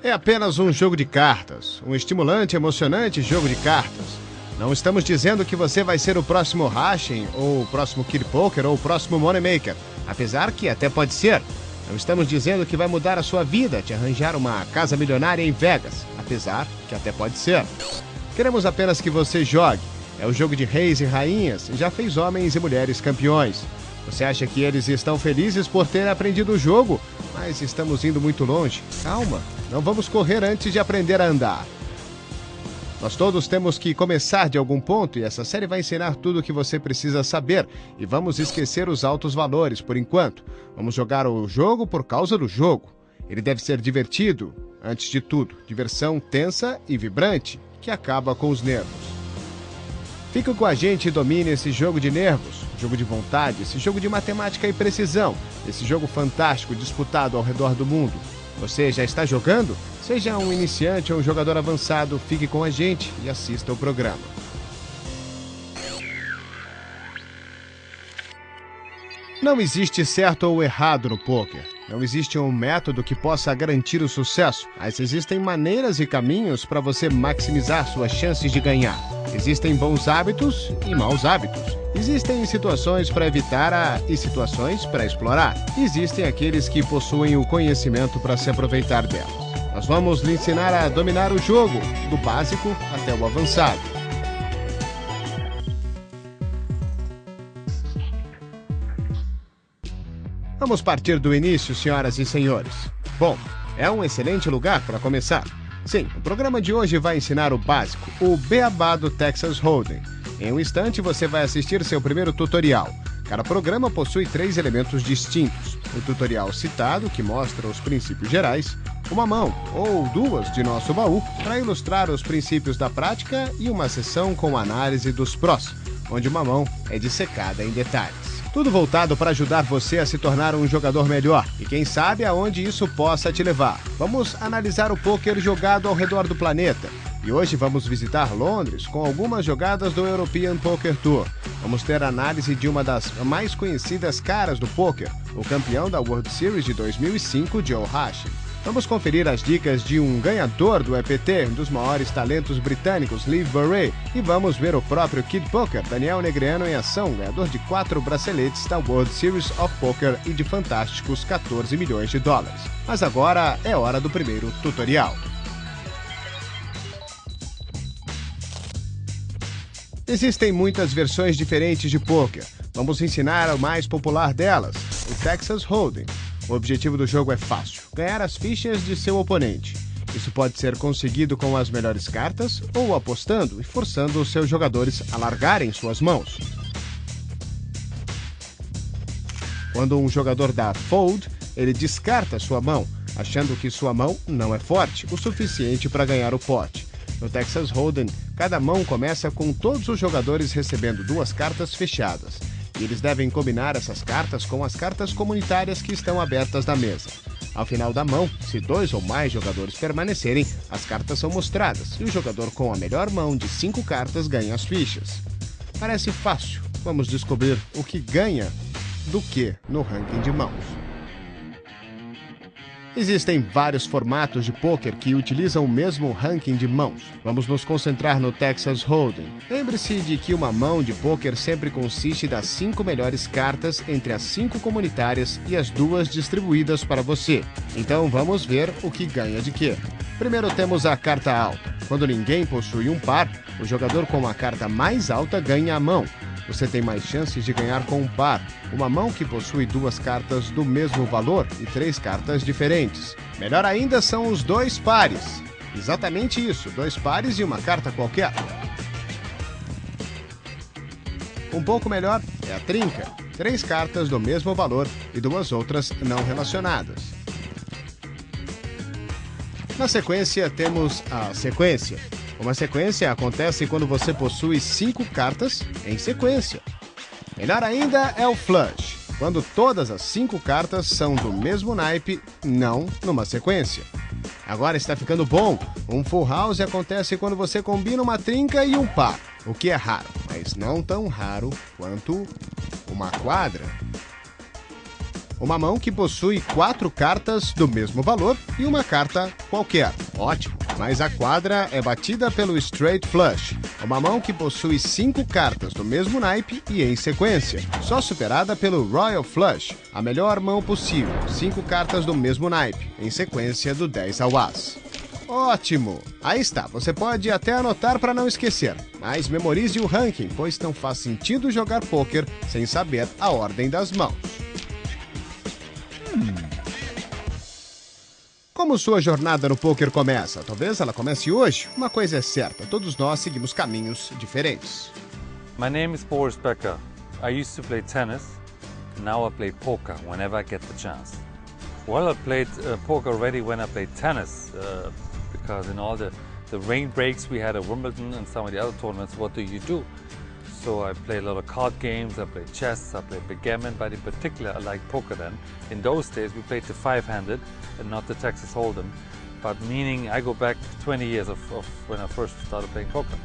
É apenas um jogo de cartas, um estimulante, emocionante jogo de cartas. Não estamos dizendo que você vai ser o próximo Hashim, ou o próximo Kid Poker, ou o próximo Moneymaker, apesar que até pode ser. Não estamos dizendo que vai mudar a sua vida, te arranjar uma casa milionária em Vegas, apesar que até pode ser. Queremos apenas que você jogue. É o jogo de reis e rainhas, já fez homens e mulheres campeões. Você acha que eles estão felizes por ter aprendido o jogo? Mas estamos indo muito longe. Calma, não vamos correr antes de aprender a andar. Nós todos temos que começar de algum ponto e essa série vai ensinar tudo o que você precisa saber. E vamos esquecer os altos valores por enquanto. Vamos jogar o jogo por causa do jogo. Ele deve ser divertido, antes de tudo. Diversão tensa e vibrante, que acaba com os nervos. Fique com a gente e domine esse jogo de nervos, jogo de vontade, esse jogo de matemática e precisão, esse jogo fantástico disputado ao redor do mundo. Você já está jogando? Seja um iniciante ou um jogador avançado, fique com a gente e assista o programa. Não existe certo ou errado no poker. Não existe um método que possa garantir o sucesso, mas existem maneiras e caminhos para você maximizar suas chances de ganhar. Existem bons hábitos e maus hábitos. Existem situações para evitar e situações para explorar. Existem aqueles que possuem o conhecimento para se aproveitar delas. Nós vamos lhe ensinar a dominar o jogo, do básico até o avançado. Vamos partir do início, senhoras e senhores. Bom, é um excelente lugar para começar. Sim, o programa de hoje vai ensinar o básico, o beabá do Texas Hold'em. Em um instante você vai assistir seu primeiro tutorial. Cada programa possui 3 elementos distintos. O tutorial citado, que mostra os princípios gerais, uma mão ou 2 de nosso baú para ilustrar os princípios da prática e uma sessão com análise dos prós, onde uma mão é dissecada em detalhes. Tudo voltado para ajudar você a se tornar um jogador melhor e quem sabe aonde isso possa te levar. Vamos analisar o poker jogado ao redor do planeta. E hoje vamos visitar Londres com algumas jogadas do European Poker Tour. Vamos ter análise de uma das mais conhecidas caras do poker, o campeão da World Series de 2005, Joe Hashim. Vamos conferir as dicas de um ganhador do EPT, um dos maiores talentos britânicos, Liv Boeree, e vamos ver o próprio Kid Poker, Daniel Negreanu, em ação, ganhador de 4 braceletes da World Series of Poker e de fantásticos 14 milhões de dólares. Mas agora é hora do primeiro tutorial. Existem muitas versões diferentes de poker. Vamos ensinar a mais popular delas, o Texas Hold'em. O objetivo do jogo é fácil, ganhar as fichas de seu oponente. Isso pode ser conseguido com as melhores cartas ou apostando e forçando os seus jogadores a largarem suas mãos. Quando um jogador dá fold, ele descarta sua mão, achando que sua mão não é forte o suficiente para ganhar o pote. No Texas Hold'em, cada mão começa com todos os jogadores recebendo 2 cartas fechadas. E eles devem combinar essas cartas com as cartas comunitárias que estão abertas na mesa. Ao final da mão, se 2 ou mais jogadores permanecerem, as cartas são mostradas e o jogador com a melhor mão de 5 cartas ganha as fichas. Parece fácil. Vamos descobrir o que ganha do que no ranking de mãos. Existem vários formatos de poker que utilizam o mesmo ranking de mãos. Vamos nos concentrar no Texas Hold'em. Lembre-se de que uma mão de poker sempre consiste das 5 melhores cartas entre as 5 comunitárias e as 2 distribuídas para você. Então vamos ver o que ganha de quê. Primeiro temos a carta alta. Quando ninguém possui um par, o jogador com a carta mais alta ganha a mão. Você tem mais chances de ganhar com um par, uma mão que possui 2 cartas do mesmo valor e 3 cartas diferentes. Melhor ainda são os 2 pares. Exatamente isso, 2 pares e uma carta qualquer. Um pouco melhor é a trinca, 3 cartas do mesmo valor e 2 outras não relacionadas. Na sequência temos a sequência. Uma sequência acontece quando você possui 5 cartas em sequência. Melhor ainda é o flush, quando todas as 5 cartas são do mesmo naipe, não numa sequência. Agora está ficando bom. Um full house acontece quando você combina uma trinca e um par, o que é raro, mas não tão raro quanto uma quadra. Uma mão que possui 4 cartas do mesmo valor e uma carta qualquer. Ótimo! Mas a quadra é batida pelo Straight Flush, uma mão que possui 5 cartas do mesmo naipe e em sequência, só superada pelo Royal Flush, a melhor mão possível, 5 cartas do mesmo naipe, em sequência do 10 ao as. Ótimo! Aí está, você pode até anotar para não esquecer, mas memorize o ranking, pois não faz sentido jogar pôquer sem saber a ordem das mãos. Como sua jornada no pôquer começa? Talvez ela comece hoje? Uma coisa é certa, todos nós seguimos caminhos diferentes. My name is Boris Becker. I used to play tennis. Now I play poker whenever I get the chance. Well, I played poker already when I played tennis, because in all the rain breaks we had at Wimbledon and some of the other tournaments, what do? So I play a lot of card games, I play chess, I play backgammon, but in particular I like poker then. In those days we played the 5-handed and not the Texas Hold'em, but meaning I go back 20 years of when I first started playing poker.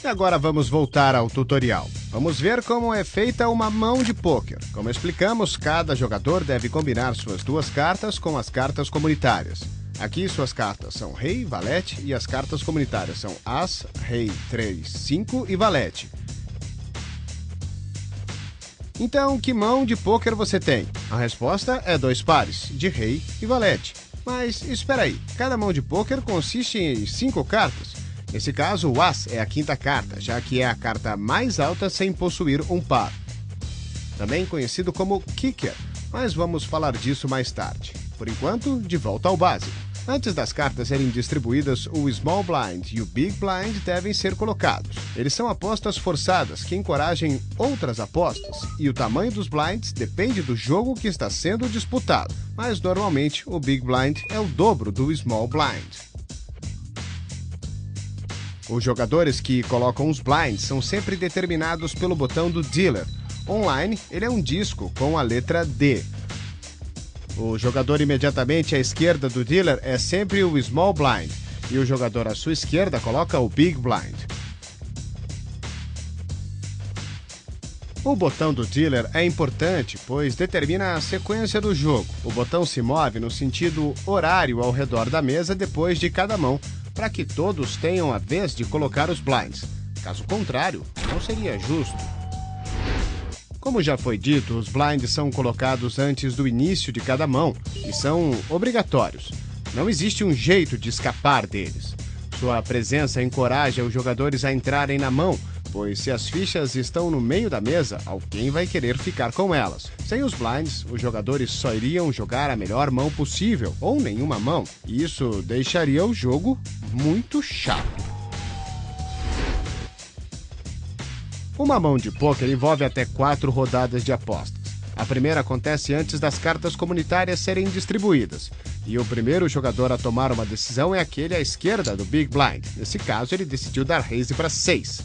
E agora vamos voltar ao tutorial. Vamos ver como é feita uma mão de pôquer. Como explicamos, cada jogador deve combinar suas 2 cartas com as cartas comunitárias. Aqui suas cartas são rei, valete e as cartas comunitárias são as, rei, 3, 5 e valete. Então, que mão de pôquer você tem? A resposta é 2 pares, de rei e valete. Mas espera aí, cada mão de pôquer consiste em 5 cartas. Nesse caso, o as é a 5ª carta, já que é a carta mais alta sem possuir um par. Também conhecido como kicker, mas vamos falar disso mais tarde. Por enquanto, de volta ao básico. Antes das cartas serem distribuídas, o Small Blind e o Big Blind devem ser colocados. Eles são apostas forçadas que encorajem outras apostas, e o tamanho dos blinds depende do jogo que está sendo disputado, mas normalmente o Big Blind é o dobro do Small Blind. Os jogadores que colocam os blinds são sempre determinados pelo botão do dealer. Online, ele é um disco com a letra D. O jogador imediatamente à esquerda do dealer é sempre o Small Blind, e o jogador à sua esquerda coloca o Big Blind. O botão do dealer é importante, pois determina a sequência do jogo. O botão se move no sentido horário ao redor da mesa depois de cada mão, para que todos tenham a vez de colocar os blinds. Caso contrário, não seria justo. Como já foi dito, os blinds são colocados antes do início de cada mão e são obrigatórios. Não existe um jeito de escapar deles. Sua presença encoraja os jogadores a entrarem na mão, pois se as fichas estão no meio da mesa, alguém vai querer ficar com elas. Sem os blinds, os jogadores só iriam jogar a melhor mão possível, ou nenhuma mão, e isso deixaria o jogo muito chato. Uma mão de pôquer envolve até 4 rodadas de apostas. A primeira acontece antes das cartas comunitárias serem distribuídas, e o primeiro jogador a tomar uma decisão é aquele à esquerda do Big Blind. Nesse caso, ele decidiu dar raise para 6.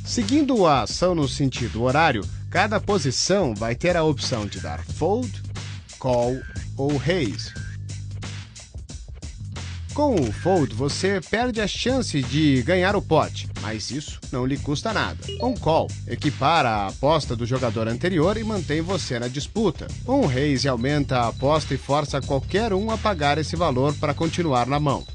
Seguindo a ação no sentido horário, cada posição vai ter a opção de dar fold, call ou raise. Com o fold, você perde a chance de ganhar o pote, mas isso não lhe custa nada. Um call equipara a aposta do jogador anterior e mantém você na disputa. Um raise aumenta a aposta e força qualquer um a pagar esse valor para continuar na mão.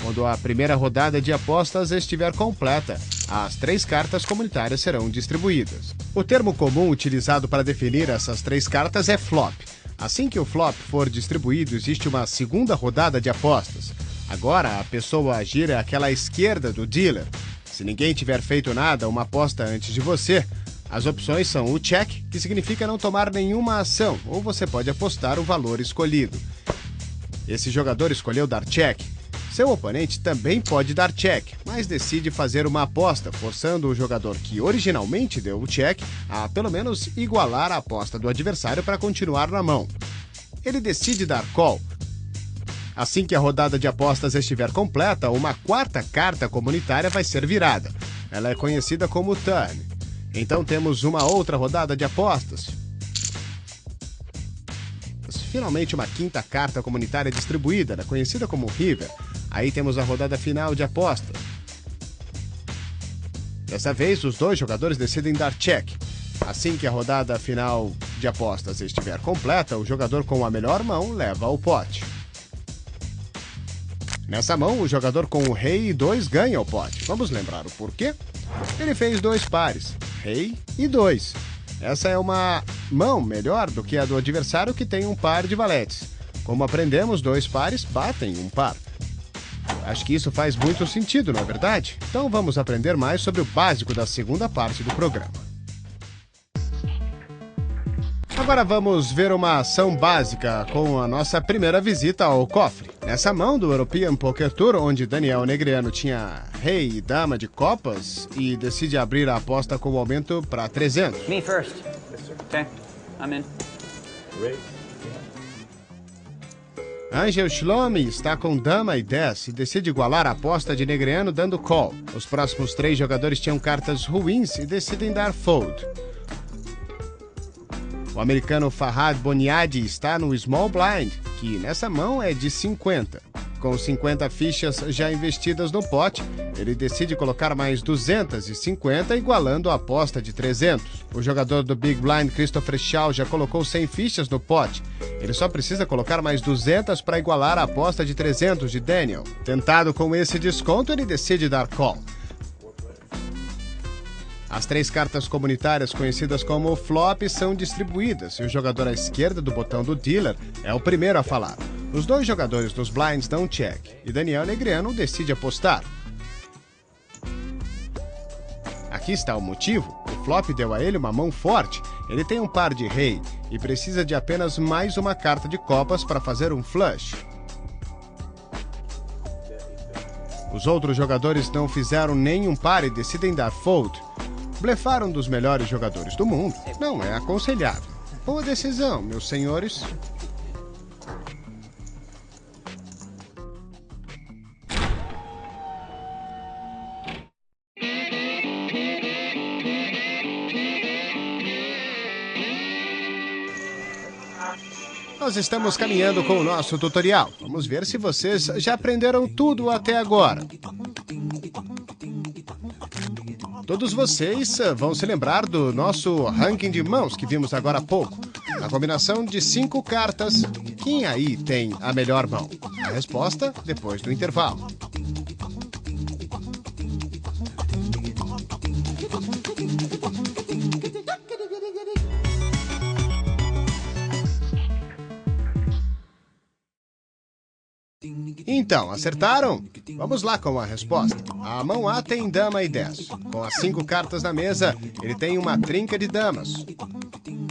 Quando a primeira rodada de apostas estiver completa, as 3 cartas comunitárias serão distribuídas. O termo comum utilizado para definir essas 3 cartas é flop. Assim que o flop for distribuído, existe uma segunda rodada de apostas. Agora, a pessoa a agir é aquela à esquerda do dealer. Se ninguém tiver feito nada, uma aposta antes de você, as opções são o check, que significa não tomar nenhuma ação, ou você pode apostar o valor escolhido. Esse jogador escolheu dar check. Seu oponente também pode dar check, mas decide fazer uma aposta, forçando o jogador que originalmente deu o check a pelo menos igualar a aposta do adversário para continuar na mão. Ele decide dar call. Assim que a rodada de apostas estiver completa, uma 4ª carta comunitária vai ser virada. Ela é conhecida como turn. Então temos uma outra rodada de apostas. Finalmente uma 5ª carta comunitária distribuída, ela é conhecida como river. Aí temos a rodada final de aposta. Dessa vez, os dois jogadores decidem dar check. Assim que a rodada final de apostas estiver completa, o jogador com a melhor mão leva o pote. Nessa mão, o jogador com o rei e 2 ganha o pote. Vamos lembrar o porquê? Ele fez 2 pares, rei e 2. Essa é uma mão melhor do que a do adversário que tem um par de valetes. Como aprendemos, 2 pares batem um par. Acho que isso faz muito sentido, não é verdade? Então vamos aprender mais sobre o básico da segunda parte do programa. Agora vamos ver uma ação básica com a nossa primeira visita ao cofre. Nessa mão do European Poker Tour, onde Daniel Negreanu tinha rei e dama de copas e decide abrir a aposta com o aumento para 300. Me first. Okay, I'm in. Angel Shlomi está com dama e 10 e decide igualar a aposta de Negreanu dando call. Os próximos 3 jogadores tinham cartas ruins e decidem dar fold. O americano Farhad Boniadi está no Small Blind, que nessa mão é de 50. Com 50 fichas já investidas no pote, ele decide colocar mais 250, igualando a aposta de 300. O jogador do Big Blind, Christopher Shaw, já colocou 100 fichas no pote. Ele só precisa colocar mais 200 para igualar a aposta de 300 de Daniel. Tentado com esse desconto, ele decide dar call. As 3 cartas comunitárias conhecidas como flop são distribuídas e o jogador à esquerda do botão do dealer é o primeiro a falar. Os 2 jogadores dos blinds dão check e Daniel Negreanu decide apostar. Aqui está o motivo. O flop deu a ele uma mão forte. Ele tem um par de rei e precisa de apenas mais uma carta de copas para fazer um flush. Os outros jogadores não fizeram nenhum par e decidem dar fold. Blefar um dos melhores jogadores do mundo não é aconselhável. Boa decisão, meus senhores. Nós estamos caminhando com o nosso tutorial. Vamos ver se vocês já aprenderam tudo até agora. Todos vocês vão se lembrar do nosso ranking de mãos que vimos agora há pouco. Na combinação de 5 cartas, quem aí tem a melhor mão? A resposta depois do intervalo. Então, acertaram? Vamos lá com a resposta. A mão A tem dama e 10. Com as 5 cartas na mesa, ele tem uma trinca de damas.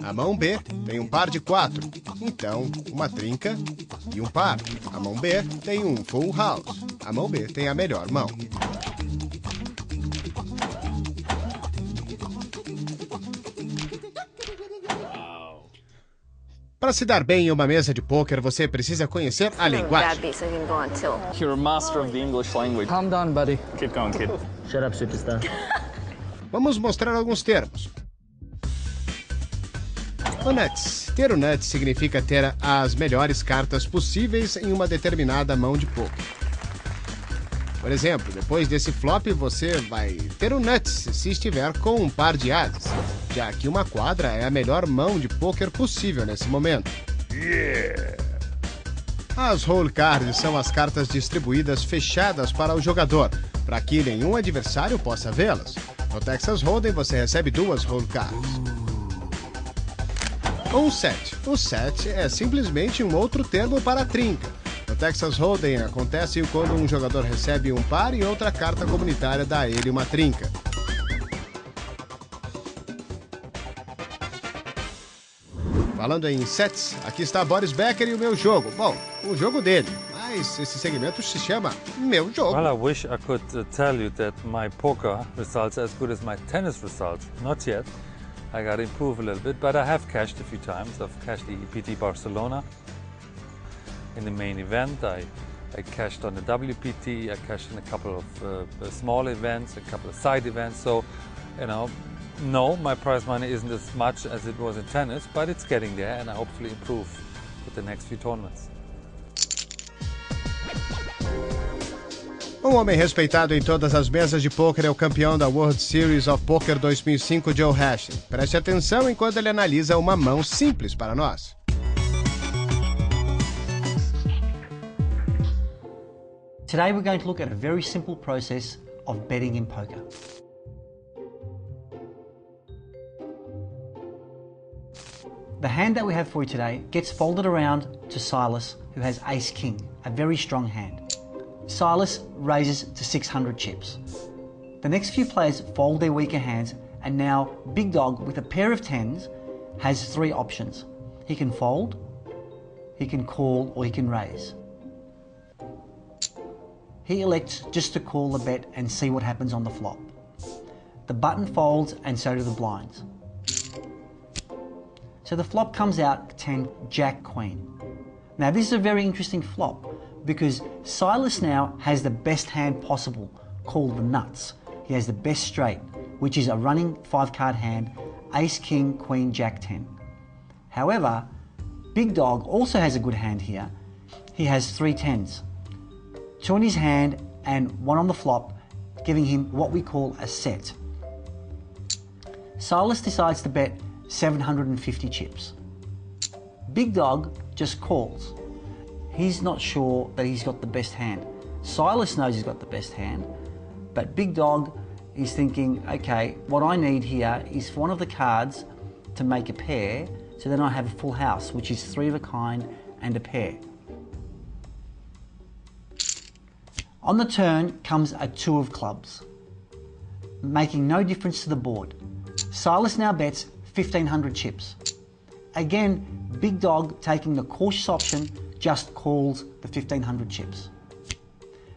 A mão B tem um par de 4. Então, uma trinca e um par. A mão B tem um full house. A mão B tem a melhor mão. Para se dar bem em uma mesa de pôquer, você precisa conhecer a linguagem. You're a master of the English language. Calm down, buddy. Keep going, kid. Shut up, superstar. Vamos mostrar alguns termos. O nuts. Ter o nuts significa ter as melhores cartas possíveis em uma determinada mão de pôquer. Por exemplo, depois desse flop, você vai ter o nuts se estiver com um par de ases, já que uma quadra é a melhor mão de pôquer possível nesse momento. As hole cards são as cartas distribuídas fechadas para o jogador, para que nenhum adversário possa vê-las. No Texas Hold'em você recebe 2 hole cards. Um set. O set é simplesmente um outro termo para trinca. No Texas Hold'em acontece quando um jogador recebe um par e outra carta comunitária dá a ele uma trinca. Falando em sets, aqui está Boris Becker e o meu jogo. Bom, o jogo dele, mas esse segmento se chama Meu Jogo. Well, I wish I could tell you that my poker results are as good as my tennis results. Not yet. I got to improve a little bit, but I have cashed a few times. I've cashed the EPT Barcelona in the main event. I cashed on the WPT. I cashed in a couple of small events, a couple of side events. So, you know, no, my prize money isn't as much as it was in tennis, but it's getting there, and I hopefully improve with the next few tournaments. Um homem respeitado em todas as mesas de pôquer é o campeão da World Series of Poker 2005, Joe Hashing. Preste atenção enquanto ele analisa uma mão simples para nós. Today we're going to look at a very simple process of betting in poker. The hand that we have for you today gets folded around to Silas, who has ace-king, a very strong hand. Silas raises to 600 chips. The next few players fold their weaker hands, and now Big Dog, with a pair of tens, has three options. He can fold, he can call, or he can raise. He elects just to call the bet and see what happens on the flop. The button folds and so do the blinds. So the flop comes out 10 Jack Queen. Now this is a very interesting flop because Silas now has the best hand possible, called the nuts. He has the best straight, which is a running 5-card hand, Ace King Queen Jack 10. However, Big Dog also has a good hand here. He has 3 tens. 2 in his hand and 1 on the flop, giving him what we call a set. Silas decides to bet 750 chips. Big Dog just calls. He's not sure that he's got the best hand. Silas knows he's got the best hand, but Big Dog is thinking, okay, what I need here is for one of the cards to make a pair, so then I have a full house, which is 3 of a kind and a pair. On the turn comes a 2 of clubs, making no difference to the board. Silas now bets 1,500 chips. Again, Big Dog, taking the cautious option, just calls the 1,500 chips.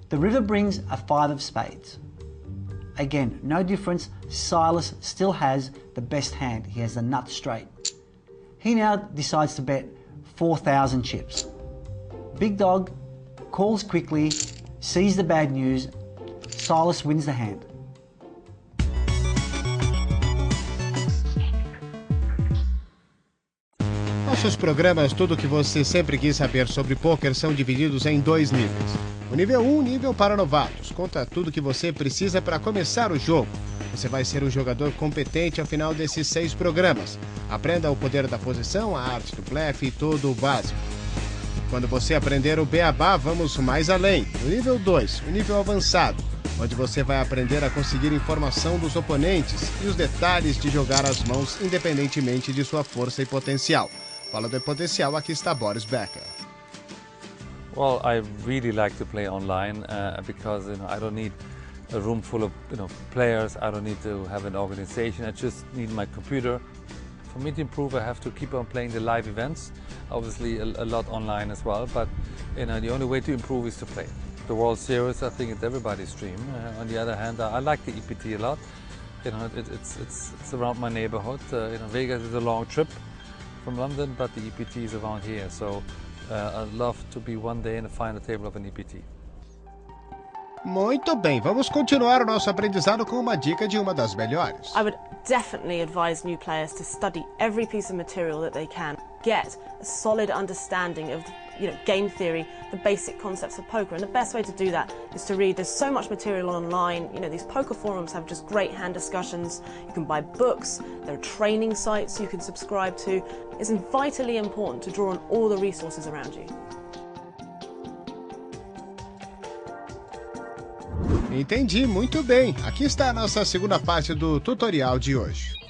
The river brings a 5 of spades. Again, no difference. Silas still has the best hand. He has the nut straight. He now decides to bet 4,000 chips. Big Dog calls quickly, sees the bad news. Silas wins the hand. Nossos programas, tudo o que você sempre quis saber sobre pôquer, são divididos em 2 níveis. O nível 1, nível para novatos, conta tudo o que você precisa para começar o jogo. Você vai ser um jogador competente ao final desses 6 programas. Aprenda o poder da posição, a arte do blefe e todo o básico. Quando você aprender o beabá, vamos mais além. O nível 2, o nível avançado, onde você vai aprender a conseguir informação dos oponentes e os detalhes de jogar as mãos independentemente de sua força e potencial. Falando em potencial, aqui está Boris Becker. Well, I really like to play online because I don't need a room full of players. I don't need to have an organization. I just need my computer. For me to improve, I have to keep on playing the live events. Obviously, a lot online as well. But the only way to improve is to play. The World Series, I think it's everybody's dream. On the other hand, I like the EPT a lot. It's around my neighborhood. Vegas is a long trip from London, but the EPT is around here. So I'd love to be one day in the final table of an EPT. Muito bem, vamos continuar o nosso aprendizado com uma dica de uma das melhores. I would definitely advise new players to study every piece of material that they can. Get a solid understanding of game theory, the basic concepts of poker, and the best way to do that is to read. There's so much material online. These poker forums have just great hand discussions. You can buy books, there are training sites you can subscribe to. It's vitally important to draw on all the resources around you. Entendi, muito bem. Aqui está a nossa segunda parte do tutorial de hoje.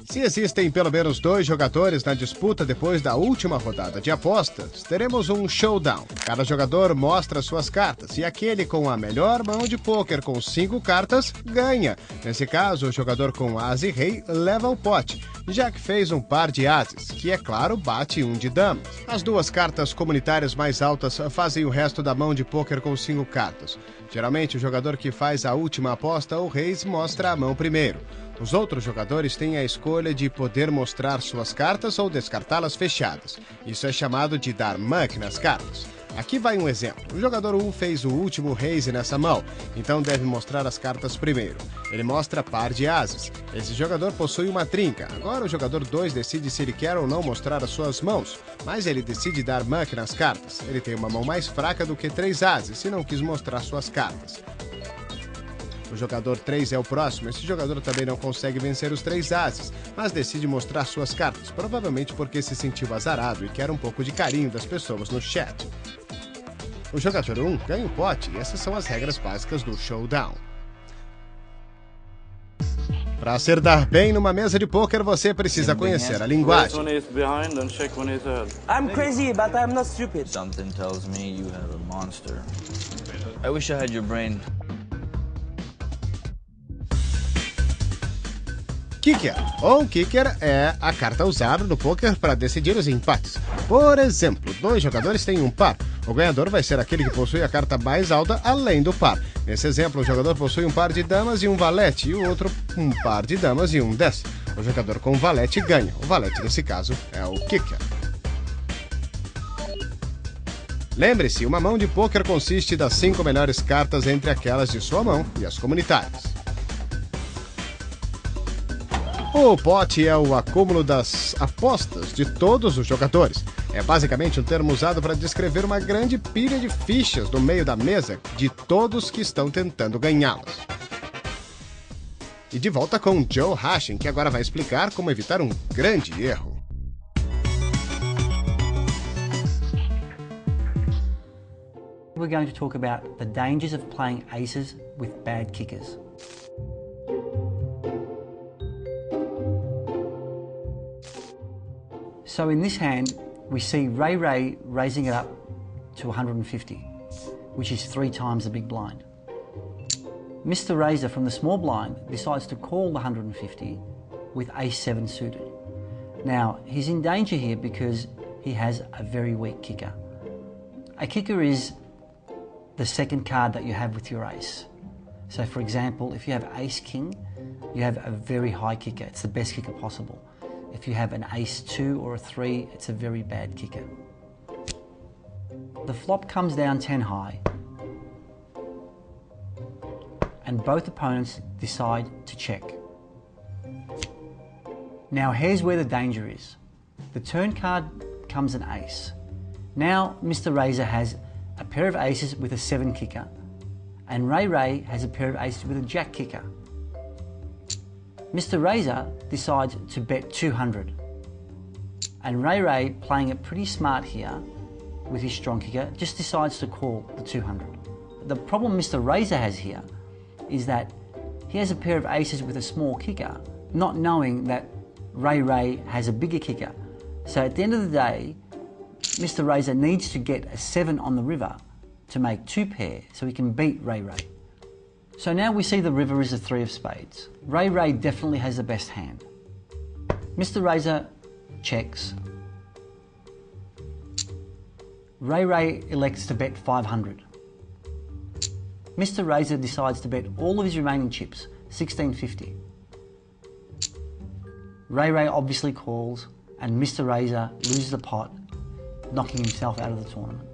Se existem pelo menos 2 jogadores na disputa depois da última rodada de apostas, teremos um showdown. Cada jogador mostra suas cartas e aquele com a melhor mão de pôquer com 5 cartas ganha. Nesse caso, o jogador com as e rei leva o pote, já que fez um par de ases, que é claro bate um de damas. As 2 cartas comunitárias mais altas fazem o resto da mão de pôquer com 5 cartas. Geralmente, o jogador que faz a última aposta ou reis mostra a mão primeiro. Os outros jogadores têm a escolha de poder mostrar suas cartas ou descartá-las fechadas. Isso é chamado de dar muck nas cartas. Aqui vai um exemplo. O jogador 1 fez o último raise nessa mão, então deve mostrar as cartas primeiro. Ele mostra par de ases. Esse jogador possui uma trinca. Agora o jogador 2 decide se ele quer ou não mostrar as suas mãos, mas ele decide dar muck nas cartas. Ele tem uma mão mais fraca do que 3 ases e não quis mostrar suas cartas. O jogador 3 é o próximo. Esse jogador também não consegue vencer os 3 ases, mas decide mostrar suas cartas, provavelmente porque se sentiu azarado e quer um pouco de carinho das pessoas no chat. O jogador 1 ganha o pote e essas são as regras básicas do Showdown. Para acertar bem numa mesa de pôquer, você precisa conhecer a linguagem. I'm crazy, but I'm not stupid. Something tells me you have a monster. I wish I had your brain. Kicker, ou kicker, é a carta usada no poker para decidir os empates. Por exemplo, 2 jogadores têm um par. O ganhador vai ser aquele que possui a carta mais alta além do par. Nesse exemplo, o jogador possui um par de damas e um valete, e o outro um par de damas e um 10. O jogador com valete ganha. O valete, nesse caso, é o kicker. Lembre-se, uma mão de pôquer consiste das 5 melhores cartas entre aquelas de sua mão e as comunitárias. O pote é o acúmulo das apostas de todos os jogadores. É basicamente um termo usado para descrever uma grande pilha de fichas no meio da mesa de todos que estão tentando ganhá-las. E de volta com Joe Hashing, que agora vai explicar como evitar um grande erro. We're going to talk about the dangers of playing aces with bad kickers. So in this hand, we see Ray raising it up to 150, which is 3 times the big blind. Mr. Razor from the small blind decides to call the 150 with ace-7 suited. Now, he's in danger here because he has a very weak kicker. A kicker is the second card that you have with your ace. So for example, if you have ace-king, you have a very high kicker. It's the best kicker possible. If you have an ace-2 or a 3, it's a very bad kicker. The flop comes down 10 high, and both opponents decide to check. Now here's where the danger is. The turn card comes an ace. Now Mr. Razor has a pair of aces with a 7 kicker, and Ray has a pair of aces with a jack kicker. Mr. Razor decides to bet 200, and Ray, playing it pretty smart here with his strong kicker, just decides to call the 200. The problem Mr. Razor has here is that he has a pair of aces with a small kicker, not knowing that Ray has a bigger kicker. So at the end of the day, Mr. Razor needs to get a 7 on the river to make 2 pair so he can beat Ray. So now we see the river is a 3 of spades. Ray definitely has the best hand. Mr. Razor checks. Ray elects to bet 500. Mr. Razor decides to bet all of his remaining chips, 1650. Ray obviously calls, and Mr. Razor loses the pot, knocking himself out of the tournament.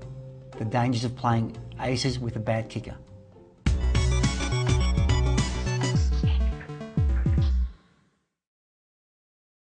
The dangers of playing aces with a bad kicker.